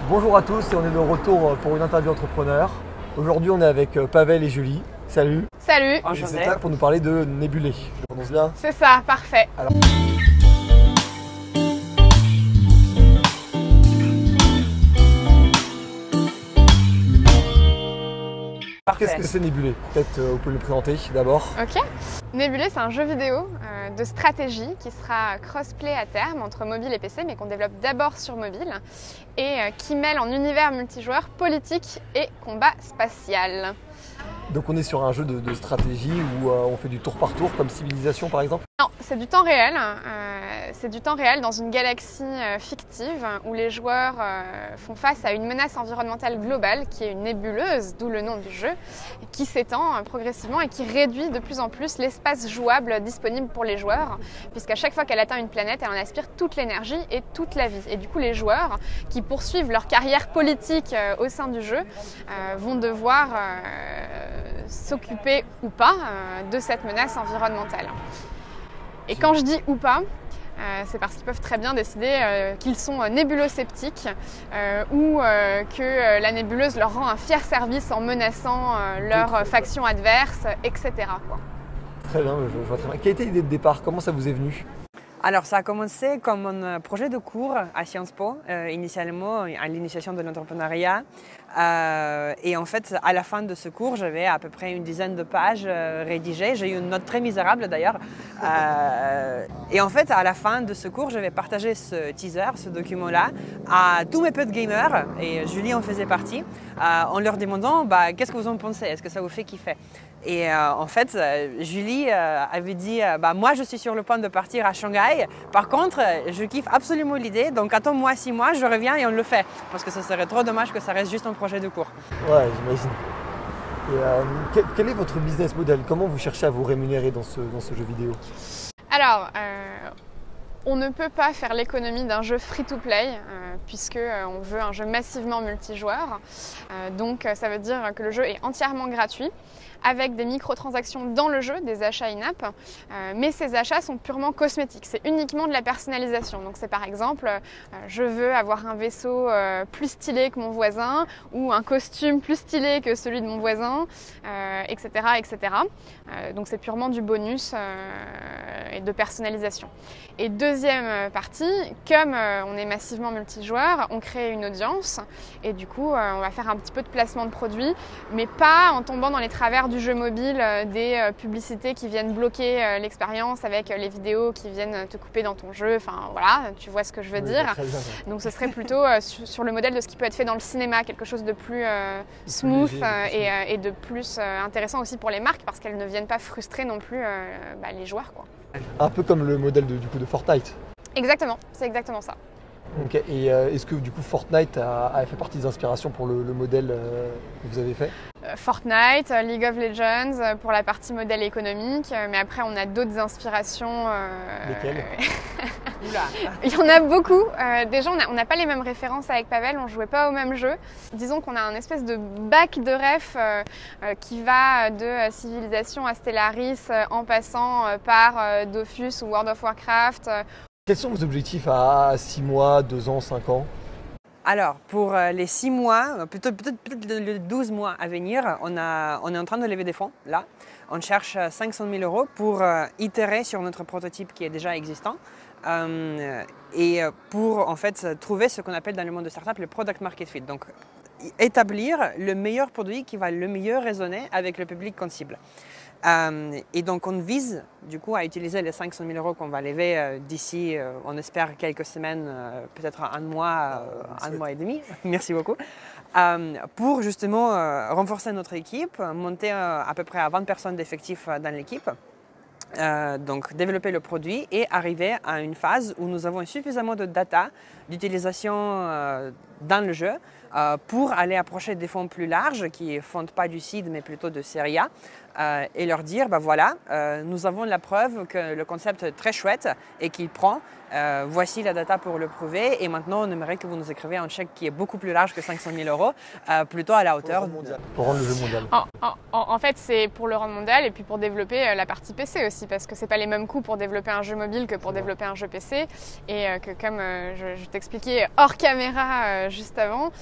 Bonjour à tous et on est de retour pour une interview entrepreneur. Aujourd'hui on est avec Pavel et Julie. Salut. Salut. Ils sont là pour nous parler de Nebulé. Je prononce bien? C'est ça, parfait. Alors, qu'est-ce que c'est Nebulé? Peut-être vous pouvez le présenter d'abord. Ok. Nebulé, c'est un jeu vidéo de stratégie qui sera crossplay à terme entre mobile et PC, mais qu'on développe d'abord sur mobile et qui mêle en univers multijoueur politique et combat spatial. Donc on est sur un jeu de stratégie où on fait du tour par tour comme Civilisation par exemple? Non, c'est du temps réel. C'est du temps réel dans une galaxie fictive où les joueurs font face à une menace environnementale globale qui est une nébuleuse, d'où le nom du jeu, qui s'étend progressivement et qui réduit de plus en plus l'espace jouable disponible pour les joueurs, puisqu'à chaque fois qu'elle atteint une planète, elle en aspire toute l'énergie et toute la vie. Et du coup, les joueurs qui poursuivent leur carrière politique au sein du jeu vont devoir s'occuper ou pas de cette menace environnementale. Et quand je dis ou pas, c'est parce qu'ils peuvent très bien décider qu'ils sont nébulosceptiques ou que la nébuleuse leur rend un fier service en menaçant leur faction adverse, etc. quoi. Très bien, je vois très bien. Quelle était l'idée de départ? Comment ça vous est venu? Alors, ça a commencé comme un projet de cours à Sciences Po, initialement à l'initiation de l'entrepreneuriat. Et en fait, à la fin de ce cours, j'avais à peu près une dizaine de pages rédigées. J'ai eu une note très misérable d'ailleurs. Et en fait, à la fin de ce cours, je vais partager ce teaser, ce document-là, à tous mes potes gamers, et Julie en faisait partie, en leur demandant qu'est-ce que vous en pensez, est-ce que ça vous fait kiffer? Et en fait, Julie avait dit moi je suis sur le point de partir à Shanghai, par contre je kiffe absolument l'idée, donc attends-moi 6 mois, je reviens et on le fait, parce que ce serait trop dommage que ça reste juste un projet de cours. Ouais, j'imagine. Et quel est votre business model? Comment vous cherchez à vous rémunérer dans ce jeu vidéo? Alors, on ne peut pas faire l'économie d'un jeu free-to-play puisque on veut un jeu massivement multijoueur. Donc ça veut dire que le jeu est entièrement gratuit avec des microtransactions dans le jeu, des achats in-app, mais ces achats sont purement cosmétiques, c'est uniquement de la personnalisation. Donc c'est par exemple, je veux avoir un vaisseau plus stylé que mon voisin ou un costume plus stylé que celui de mon voisin, etc. etc. Donc c'est purement du bonus et de personnalisation. Et deuxième partie, comme on est massivement multijoueur, on crée une audience et du coup on va faire un petit peu de placement de produits, mais pas en tombant dans les travers du jeu mobile, des publicités qui viennent bloquer l'expérience avec les vidéos qui viennent te couper dans ton jeu, enfin voilà, tu vois ce que je veux dire. Donc ce serait plutôt sur le modèle de ce qui peut être fait dans le cinéma, quelque chose de plus smooth et de plus intéressant aussi pour les marques parce qu'elles ne viennent pas frustrer non plus les joueurs, quoi. Un peu comme le modèle de Fortnite. Exactement, c'est exactement ça. Okay. Et est-ce que du coup Fortnite a fait partie des inspirations pour le modèle que vous avez fait? Fortnite, League of Legends pour la partie modèle économique, mais après on a d'autres inspirations. Lesquelles? Il y en a beaucoup. Déjà on n'a pas les mêmes références avec Pavel, on jouait pas au même jeu. Disons qu'on a un espèce de bac de ref qui va de Civilisation à Stellaris en passant par Dofus ou World of Warcraft. Quels sont vos objectifs à 6 mois, 2 ans, 5 ans? Alors, pour les 6 mois, peut-être les 12 mois à venir, on est en train de lever des fonds, là. On cherche 500 000 € pour itérer sur notre prototype qui est déjà existant et pour en fait trouver ce qu'on appelle dans le monde de startup le product market fit. Donc, établir le meilleur produit qui va le mieux résonner avec le public qu'on cible. Et donc on vise du coup à utiliser les 500 000 € qu'on va lever d'ici, on espère quelques semaines, peut-être un mois et demi, merci beaucoup, pour justement renforcer notre équipe, monter à peu près à 20 personnes d'effectifs dans l'équipe. Donc développer le produit et arriver à une phase où nous avons suffisamment de data d'utilisation dans le jeu pour aller approcher des fonds plus larges qui ne fondent pas du seed mais plutôt de série A et leur dire, bah voilà, nous avons la preuve que le concept est très chouette et qu'il prend. Voici la data pour le prouver et maintenant on aimerait que vous nous écriviez un chèque qui est beaucoup plus large que 500 000 euros, plutôt à la hauteur. Pour rendre le jeu mondial. En fait, c'est pour le rendre mondial et puis pour développer la partie PC aussi, parce que c'est pas les mêmes coûts pour développer un jeu mobile que pour développer un jeu PC et que comme je t'expliquais hors caméra juste avant,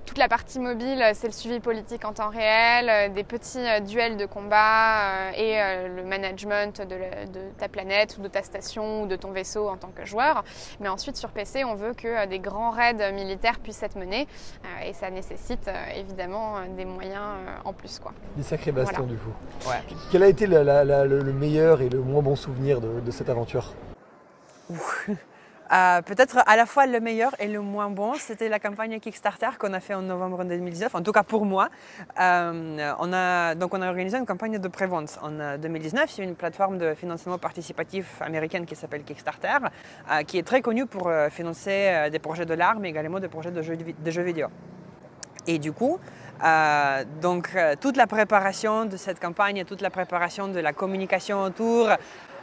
toute la partie mobile, c'est le suivi politique en temps réel, des petits duels de combat et le management de ta planète ou de ta station ou de ton vaisseau en tant que joueur. Mais ensuite, sur PC, on veut que des grands raids militaires puissent être menés et ça nécessite évidemment des moyens en plus, quoi. Des sacrés bastons, Voilà. du coup. Ouais. Quel a été le meilleur et le moins bon souvenir de cette aventure? Peut-être à la fois le meilleur et le moins bon, c'était la campagne Kickstarter qu'on a fait en novembre 2019, en tout cas pour moi. On a organisé une campagne de prévente en 2019 sur une plateforme de financement participatif américaine qui s'appelle Kickstarter, qui est très connue pour financer des projets de l'art, mais également des projets de jeux vidéo. Et du coup, toute la préparation de cette campagne, toute la préparation de la communication autour,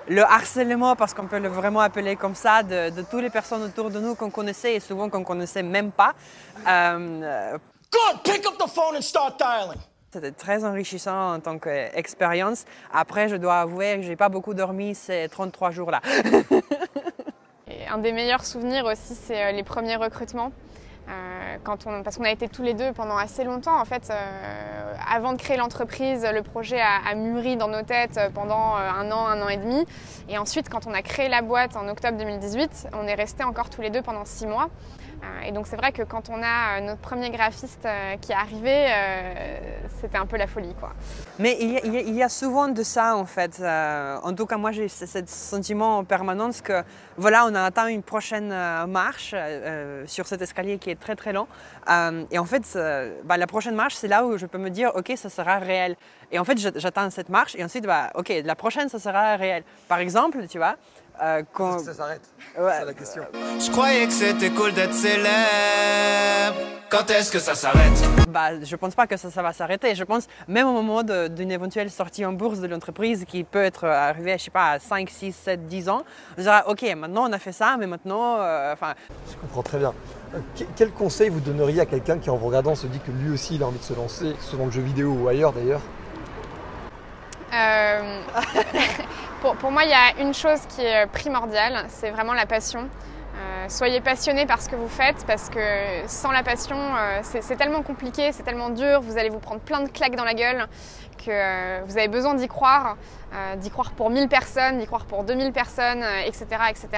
le harcèlement, parce qu'on peut le vraiment appeler comme ça, de toutes les personnes autour de nous qu'on connaissait et souvent qu'on ne connaissait même pas. Good, pick up the phone and start dialing. C'était très enrichissant en tant qu'expérience. Après, je dois avouer que je n'ai pas beaucoup dormi ces 33 jours-là. Et un des meilleurs souvenirs aussi, c'est les premiers recrutements. Parce qu'on a été tous les deux pendant assez longtemps. En fait, avant de créer l'entreprise, le projet a mûri dans nos têtes pendant un an et demi. Et ensuite, quand on a créé la boîte en octobre 2018, on est restés encore tous les deux pendant 6 mois. Et donc c'est vrai que quand on a notre premier graphiste qui est arrivé, c'était un peu la folie, quoi. Mais il y a souvent de ça en fait. En tout cas moi j'ai ce sentiment en permanence que voilà, on a atteint une prochaine marche sur cet escalier qui est très très long. Et en fait la prochaine marche c'est là où je peux me dire ok ça sera réel. Et en fait j'atteins cette marche et ensuite ok la prochaine ça sera réel. Par exemple tu vois. Quand ça s'arrête, ouais. C'est la question. Je croyais que c'était cool d'être célèbre. Quand est-ce que ça s'arrête? Je pense pas que ça va s'arrêter. Je pense même au moment d'une éventuelle sortie en bourse de l'entreprise qui peut être arrivée, je sais pas, à 5, 6, 7, 10 ans, on dira ok, maintenant on a fait ça, mais maintenant, Je comprends très bien. Quel conseil vous donneriez à quelqu'un qui en vous regardant se dit que lui aussi il a envie de se lancer, soit dans le jeu vidéo ou ailleurs d'ailleurs? Pour moi, il y a une chose qui est primordiale, c'est vraiment la passion. Soyez passionné par ce que vous faites, parce que sans la passion, c'est tellement compliqué, c'est tellement dur, vous allez vous prendre plein de claques dans la gueule que vous avez besoin d'y croire pour 1000 personnes, d'y croire pour 2000 personnes, etc. etc.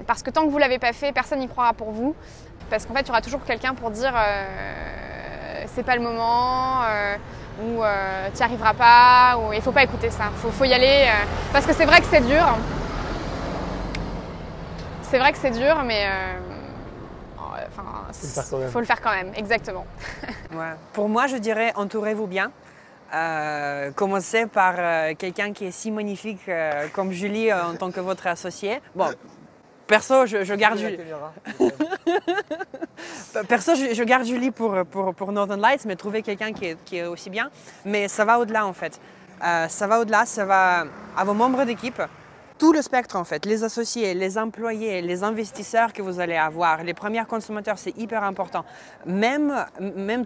Parce que tant que vous ne l'avez pas fait, personne n'y croira pour vous. Parce qu'en fait, il y aura toujours quelqu'un pour dire c'est pas le moment, ou tu n'y arriveras pas, ou il ne faut pas écouter ça, il faut y aller. Parce que c'est vrai que c'est dur. C'est vrai que c'est dur, mais faut le faire quand même, exactement. Ouais. Pour moi, je dirais entourez-vous bien. Commencez par quelqu'un qui est si magnifique comme Julie en tant que votre associé. Bon, perso, je garde Julie. Perso, je garde Julie pour Northern Lights, mais trouver quelqu'un qui est aussi bien. Mais ça va au-delà en fait. Ça va au-delà, ça va à vos membres d'équipe. Tout le spectre en fait, les associés, les employés, les investisseurs que vous allez avoir, les premiers consommateurs, c'est hyper important. Même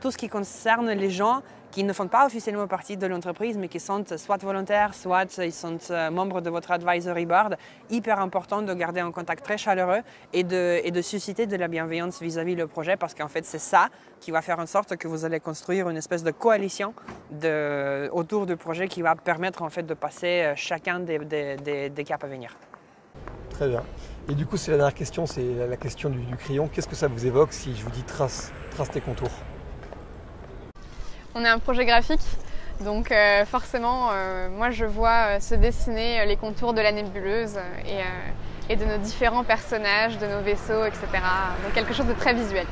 tout ce qui concerne les gens qui ne font pas officiellement partie de l'entreprise, mais qui sont soit volontaires, soit ils sont membres de votre advisory board, hyper important de garder un contact très chaleureux et de susciter de la bienveillance vis-à-vis du projet, parce qu'en fait c'est ça qui va faire en sorte que vous allez construire une espèce de coalition autour du projet qui va permettre en fait de passer chacun des caps à venir. Très bien. Et du coup, c'est la dernière question, c'est la question du crayon. Qu'est-ce que ça vous évoque si je vous dis trace tes contours? On est un projet graphique, donc forcément, moi je vois se dessiner les contours de la nébuleuse et de nos différents personnages, de nos vaisseaux, etc. Donc quelque chose de très visuel.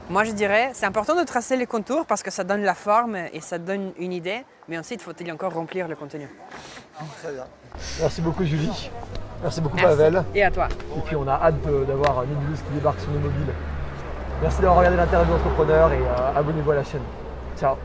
Moi je dirais, c'est important de tracer les contours parce que ça donne la forme et ça donne une idée, mais ensuite faut-il encore remplir le contenu. Très bien. Merci beaucoup Julie. Merci beaucoup Merci. Pavel. Et à toi. Et puis on a hâte d'avoir Nébuleuse qui débarque sur nos mobiles. Merci d'avoir regardé l'interview d'entrepreneur et abonnez-vous à la chaîne. Ciao.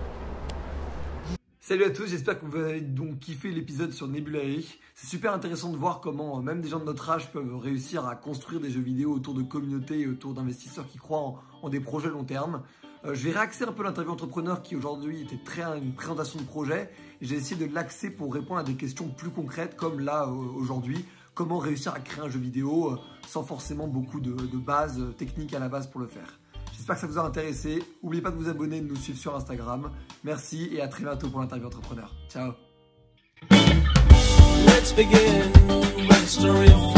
Salut à tous, j'espère que vous avez donc kiffé l'épisode sur Nebula.ai. C'est super intéressant de voir comment même des gens de notre âge peuvent réussir à construire des jeux vidéo autour de communautés et autour d'investisseurs qui croient en des projets long terme. Je vais réaxer un peu l'interview entrepreneur qui aujourd'hui était une présentation de projet. J'ai essayé de l'axer pour répondre à des questions plus concrètes comme là aujourd'hui. Comment réussir à créer un jeu vidéo sans forcément beaucoup de bases techniques à la base pour le faire. J'espère que ça vous a intéressé. N'oubliez pas de vous abonner et de nous suivre sur Instagram. Merci et à très bientôt pour l'interview entrepreneur. Ciao. Let's begin with the story of